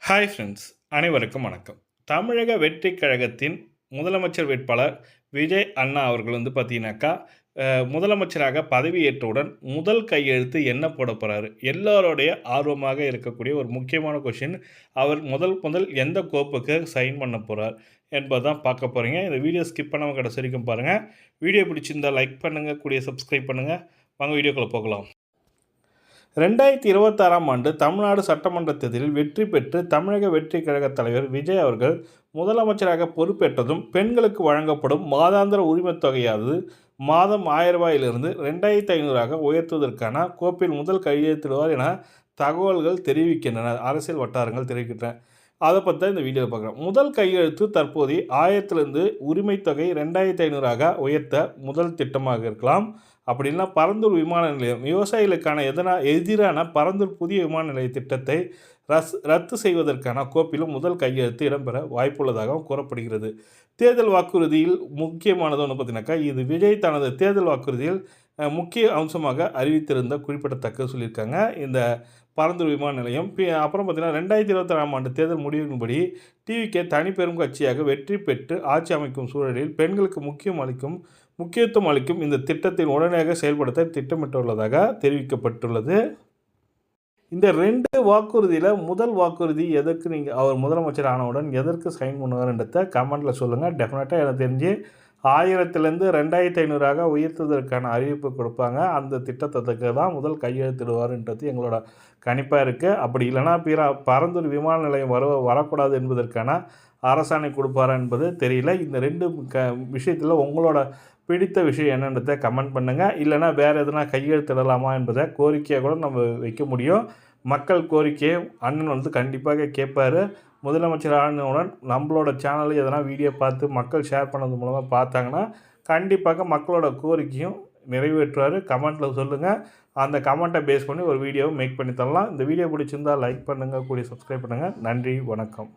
Hi friends, அனைவருக்கும் வணக்கம். தமிழக வெற்றிக் கழகத்தின் முதலமைச்சர் வேட்பாளர் விஜய் அண்ணா அவர்கள் பார்த்தீங்கன்னாக்கா, முதலமைச்சராக பதவியேற்றவுடன் முதல் கையெழுத்து என்ன போட போறாரு? எல்லாருடைய ஆர்வமாக இருக்கக்கூடிய ஒரு முக்கியமான கொஸ்டின். அவர் முதல் எந்த கோப்புக்கு சைன் பண்ண போறார் என்பது தான் பார்க்க போறீங்க. இந்த வீடியோ ஸ்கிப் பண்ணாம கடைசி வரைக்கும் பாருங்க. வீடியோ பிடிச்சிருந்தா லைக் பண்ணுங்க, கூடயே சப்ஸ்கிரைப் பண்ணுங்க. வாங்க வீடியோக்குள்ள போகலாம். 2026ஆம் ஆண்டு தமிழ்நாடு சட்டமன்ற தேர்தலில் வெற்றி பெற்று தமிழக வெற்றி கழக தலைவர் விஜய் அவர்கள் முதலமைச்சராக பொறுப்பேற்றதும் பெண்களுக்கு வழங்கப்படும் மாதாந்திர உரிமைத் தொகையானது மாதம் 1000 ரூபாயிலிருந்து 2500ஆக உயர்த்துவதற்கான கோப்பில் முதல் கையெழுத்திடுவார் என தகவல்கள் தெரிவிக்கின்றன. அரசியல் வட்டாரங்கள் தெரிவிக்கின்றன. அதை பற்றி தான் இந்த வீடியோவில் பார்க்குறோம். முதல் கையெழுத்து தற்போது 1000லிருந்து உரிமைத் தொகை 2500ஆக உயர்த்த முதல் திட்டமாக இருக்கலாம். அப்படி இல்லைனா பரந்தூர் விமான நிலையம் விவசாயிகளுக்கான எதிரான பரந்தூர் புதிய விமான நிலைய திட்டத்தை ரத்து செய்வதற்கான கோப்பிலும் முதல் கையெழுத்து இடம்பெற வாய்ப்புள்ளதாகவும் கூறப்படுகிறது. தேர்தல் வாக்குறுதியில் முக்கியமானது ஒன்று பார்த்தீங்கன்னாக்கா, இது விஜய் தனது தேர்தல் வாக்குறுதியில் முக்கிய அம்சமாக அறிவித்திருந்த குறிப்பிடத்தக்க சொல்லியிருக்காங்க. இந்த பரந்தூர் விமான நிலையம் அப்புறம் பார்த்தீங்கன்னா 2026ஆம் ஆண்டு தேர்தல் முடிவின்படி டிவிகே தனிப்பெரும் கட்சியாக வெற்றி பெற்று ஆட்சி அமைக்கும் சூழலில் பெண்களுக்கு முக்கியத்துவம் அளிக்கும் இந்த திட்டத்தை உடனடியாக செயல்படுத்த திட்டமிட்டுள்ளதாக தெரிவிக்கப்பட்டுள்ளது. இந்த 2 வாக்குறுதியில் முதல் வாக்குறுதி எதற்கு அவர் முதலமைச்சர் ஆனவுடன் எதற்கு சைன் பண்ணுவார்ன்றத கமெண்ட்டில் சொல்லுங்கள். டெஃபினட்டாக எனக்கு தெரிஞ்சு 1000லேருந்து 2500ஆக உயர்த்துவதற்கான அறிவிப்பு கொடுப்பாங்க. அந்த திட்டத்துக்கு தான் முதல் கையெழுத்திடுவார்ன்றது எங்களோட கணிப்பாக இருக்குது. அப்படி இல்லைனா பரந்தூர் விமான நிலையம் வரக்கூடாது என்பதற்கான அரசாணை கொடுப்பாரா என்பது தெரியல. இந்த 2 விஷயத்தில் உங்களோட பிடித்த விஷயம் என்னன்றதை கமெண்ட் பண்ணுங்கள். இல்லைனா வேறு எதுனா கையெழுத்திடலாமா என்பதை கோரிக்கையாக கூட நம்ம வைக்க முடியும். மக்கள் கோரிக்கையை அண்ணன் கண்டிப்பாக கேட்பார். முதலமைச்சர் ஆனவுடன் நம்மளோட சேனலில் எதனா வீடியோ பார்த்து மக்கள் ஷேர் பண்ணது மூலமாக பார்த்தாங்கன்னா கண்டிப்பாக மக்களோட கோரிக்கையும் நிறைவேற்றுவார். கமெண்ட்டில் சொல்லுங்கள். அந்த கமெண்ட்டை பேஸ் பண்ணி ஒரு வீடியோவை மேக் பண்ணி தரலாம். இந்த வீடியோ பிடிச்சிருந்தால் லைக் பண்ணுங்கள், கூடிய சப்ஸ்கிரைப் பண்ணுங்கள். நன்றி, வணக்கம்.